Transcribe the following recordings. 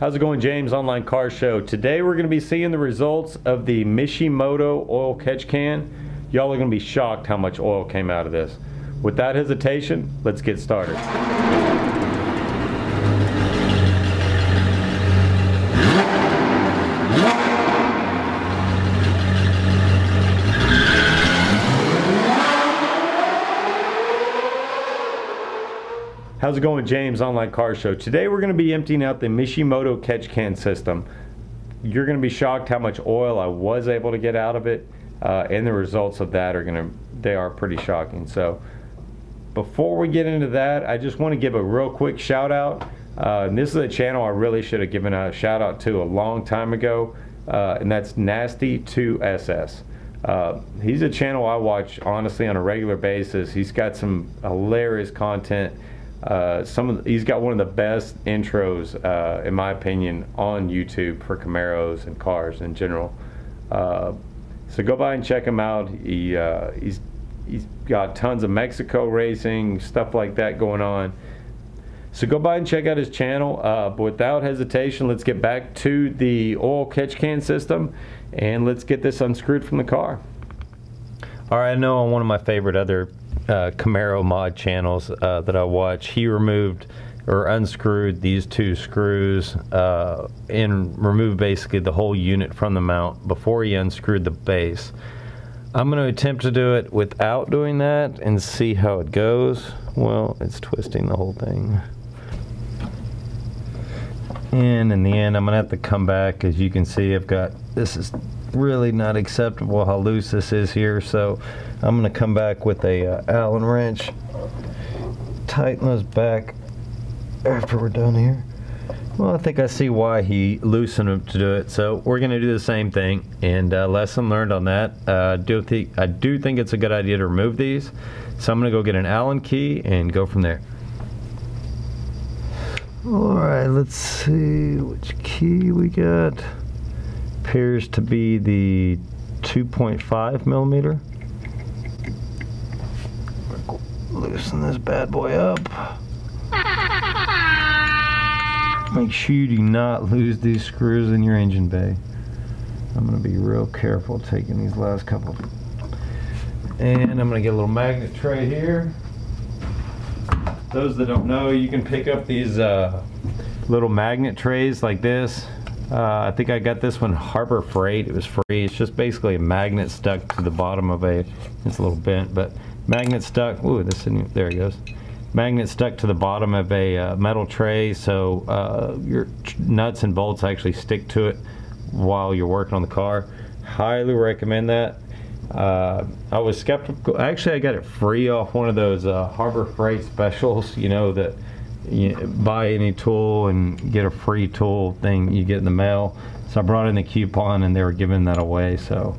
How's it going, James? Online Car Show. Today we're going to be seeing the results of the Mishimoto oil catch can. Y'all are going to be shocked how much oil came out of this. Without hesitation, let's get started. How's it going, James? Online Car Show. Today we're going to be emptying out the Mishimoto catch can system. You're going to be shocked how much oil I was able to get out of it, and the results of that are pretty shocking. So before we get into that, I just want to give a real quick shout out. This is a channel I really should have given a shout out to a long time ago, and that's Nasty2SS. He's a channel I watch honestly on a regular basis. He's got some hilarious content. He's got one of the best intros, in my opinion, on YouTube for Camaros and cars in general. So go by and check him out. He's got tons of Mexico racing, stuff like that going on. So go by and check out his channel. But without hesitation, let's get back to the oil catch can system and let's get this unscrewed from the car. All right, I know on one of my favorite other Camaro mod channels that I watch, he removed or unscrewed these two screws and removed basically the whole unit from the mount before he unscrewed the base. I'm going to attempt to do it without doing that and see how it goes. Well, it's twisting the whole thing. And in the end, I'm going to have to come back. As you can see, this is really not acceptable how loose this is here, so I'm going to come back with a Allen wrench, tighten those back after we're done here. Well, I think I see why he loosened them to do it, so we're going to do the same thing, and lesson learned on that. I do think it's a good idea to remove these, so I'm going to go get an Allen key and go from there. Alright, let's see which key we got. Appears to be the 2.5 millimeter. Loosen this bad boy up. Make sure you do not lose these screws in your engine bay. I'm going to be real careful taking these last couple. And I'm going to get a little magnet tray here. Those that don't know, you can pick up these little magnet trays like this. I think I got this one Harbor Freight. It was free. It's just basically a magnet stuck to the bottom of it's a little bent, but magnet stuck. Ooh, there it goes. Magnet stuck to the bottom of a metal tray, so your nuts and bolts actually stick to it while you're working on the car. Highly recommend that. I was skeptical. Actually, I got it free off one of those Harbor Freight specials, you know, that you buy any tool and get a free tool thing you get in the mail. So I brought in the coupon and they were giving that away. So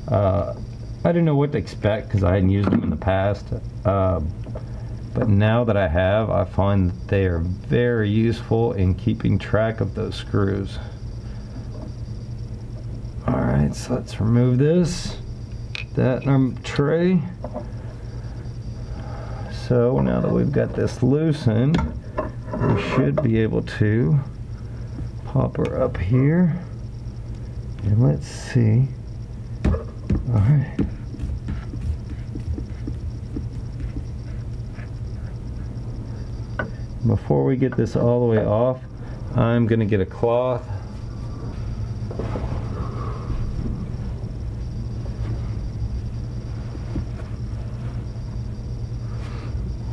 I didn't know what to expect because I hadn't used them in the past. But now that I have, I find that they are very useful in keeping track of those screws. Alright, so let's remove this. That in our tray. So now that we've got this loosened, we should be able to pop her up here. And let's see. Alright. Before we get this all the way off, I'm going to get a cloth.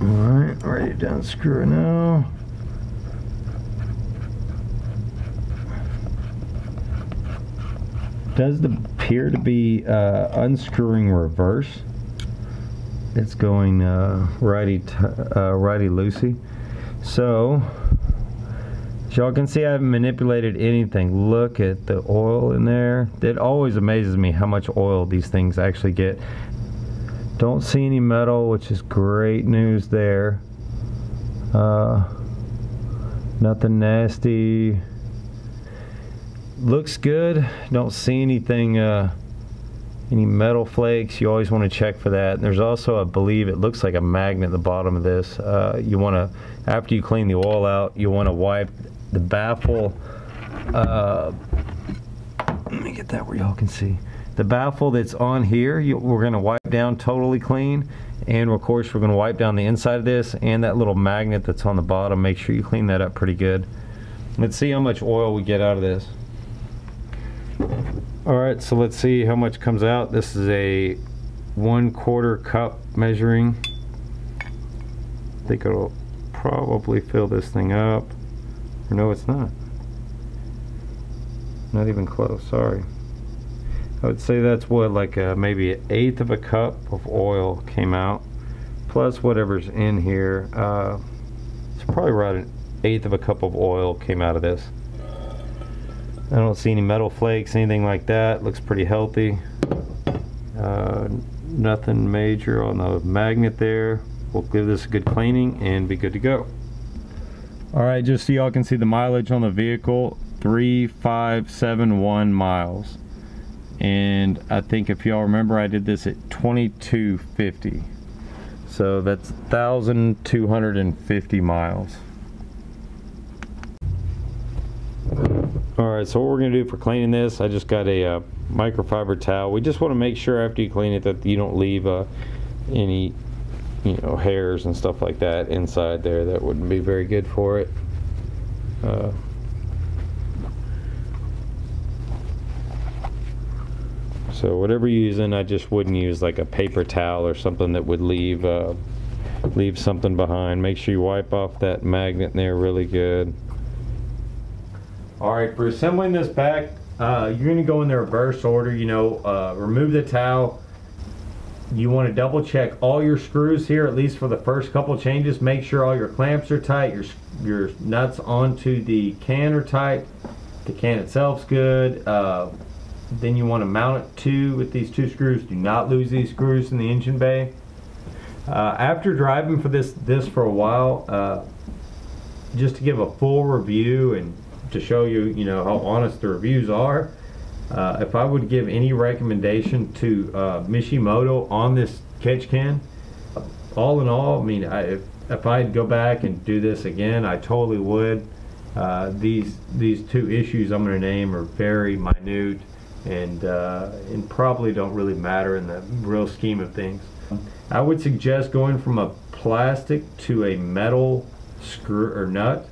Alright, ready to unscrew it now. Does appear to be unscrewing reverse. It's going righty loosey. So, as y'all can see, I haven't manipulated anything. Look at the oil in there. It always amazes me how much oil these things actually get. Don't see any metal, which is great news there. Nothing nasty. Looks good. Don't see anything, any metal flakes. You always want to check for that. And there's also, I believe, it looks like a magnet at the bottom of this. You want to, after you clean the oil out, you want to wipe the baffle let me get that where y'all can see. The baffle that's on here, we're going to wipe down totally clean, and of course we're going to wipe down the inside of this and that little magnet that's on the bottom. Make sure you clean that up pretty good. Let's see how much oil we get out of this. Alright, so let's see how much comes out. This is a 1/4 cup measuring. I think it'll probably fill this thing up. Or no, it's not. Not even close, sorry. I would say that's what, like maybe 1/8 of a cup of oil came out, plus whatever's in here. It's probably right 1/8 of a cup of oil came out of this. I don't see any metal flakes, anything like that. Looks pretty healthy. Nothing major on the magnet there. We'll give this a good cleaning and be good to go. Alright, just so y'all can see the mileage on the vehicle, 3,571 miles. And I think if y'all remember, I did this at 2250. So that's 1,250 miles. Alright, so what we're going to do for cleaning this, I just got a microfiber towel. We just want to make sure after you clean it that you don't leave any hairs and stuff like that inside there. That wouldn't be very good for it. So whatever you're using, I just wouldn't use like a paper towel or something that would leave something behind. Make sure you wipe off that magnet in there really good. Alright, for assembling this back, you're going to go in the reverse order. Remove the towel. You want to double check all your screws here, at least for the first couple changes. Make sure all your clamps are tight, your nuts onto the can are tight, the can itself's good. Then you want to mount it with these 2 screws. Do not lose these screws in the engine bay. After driving for this for a while, just to give a full review and to show you, how honest the reviews are, if I would give any recommendation to Mishimoto on this catch can, all in all, I mean, if I'd go back and do this again, I totally would. These 2 issues I'm going to name are very minute and probably don't really matter in the real scheme of things. I would suggest going from a plastic to a metal screw or nut.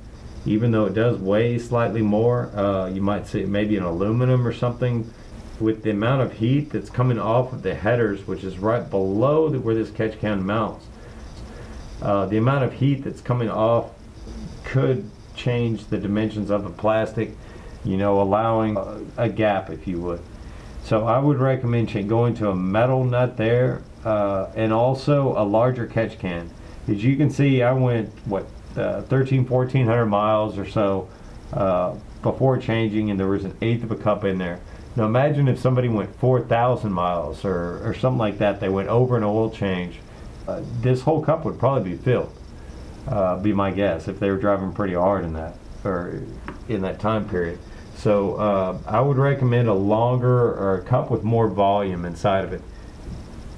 Even though it does weigh slightly more, you might see maybe an aluminum or something. With the amount of heat that's coming off of the headers, which is right below where this catch can mounts, the amount of heat that's coming off could change the dimensions of the plastic, allowing a gap, if you would. So I would recommend going to a metal nut there, and also a larger catch can. As you can see, I went 1,400 miles or so before changing, and there was 1/8 of a cup in there. Now imagine if somebody went 4,000 miles or something like that. They went over an oil change. This whole cup would probably be filled. Be my guess, if they were driving pretty hard in that time period. So I would recommend a longer or a cup with more volume inside of it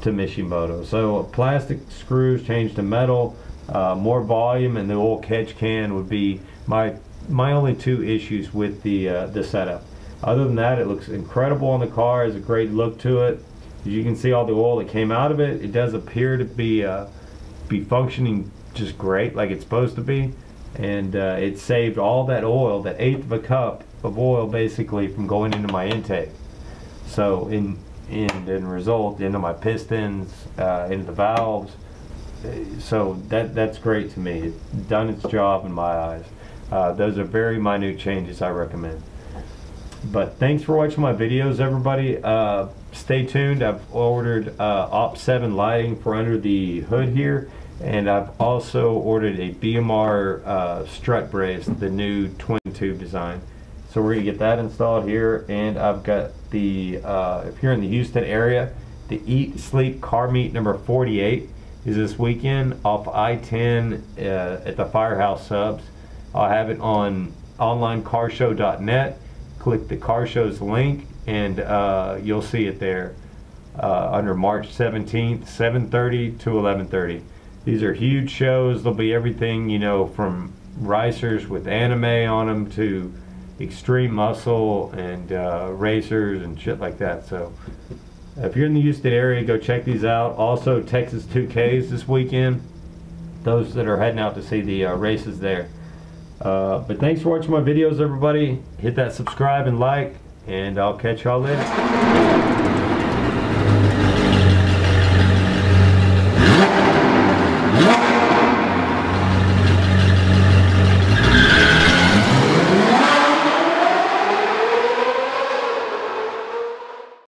to Mishimoto. So plastic screws changed to metal. More volume, and the old catch can would be my only 2 issues with the setup. Other than that, it looks incredible on the car. Has a great look to it. As you can see, all the oil that came out of it, it does appear to be functioning just great, like it's supposed to be. And it saved all that oil, that 1/8 of a cup of oil, basically, from going into my intake. So in result, into my pistons, into the valves. So that's great to me. It's done its job in my eyes. Those are very minute changes I recommend. But thanks for watching my videos, everybody. Stay tuned. I've ordered Op 7 lighting for under the hood here, and I've also ordered a BMR strut brace, the new twin tube design. So we're going to get that installed here, and I've got the, if you're in the Houston area, the Eat Sleep Car Meet number 48 is this weekend off I-10 at the Firehouse Subs. I'll have it on OnlineCarShow.net. Click the Car Show's link, and you'll see it there under March 17th, 7:30 to 11:30. These are huge shows. There'll be everything, from racers with anime on them to extreme muscle and racers and shit like that. So if you're in the Houston area, go check these out. Also Texas 2Ks this weekend, those that are heading out to see the races there. But thanks for watching my videos, everybody. Hit that subscribe and like, and I'll catch y'all later.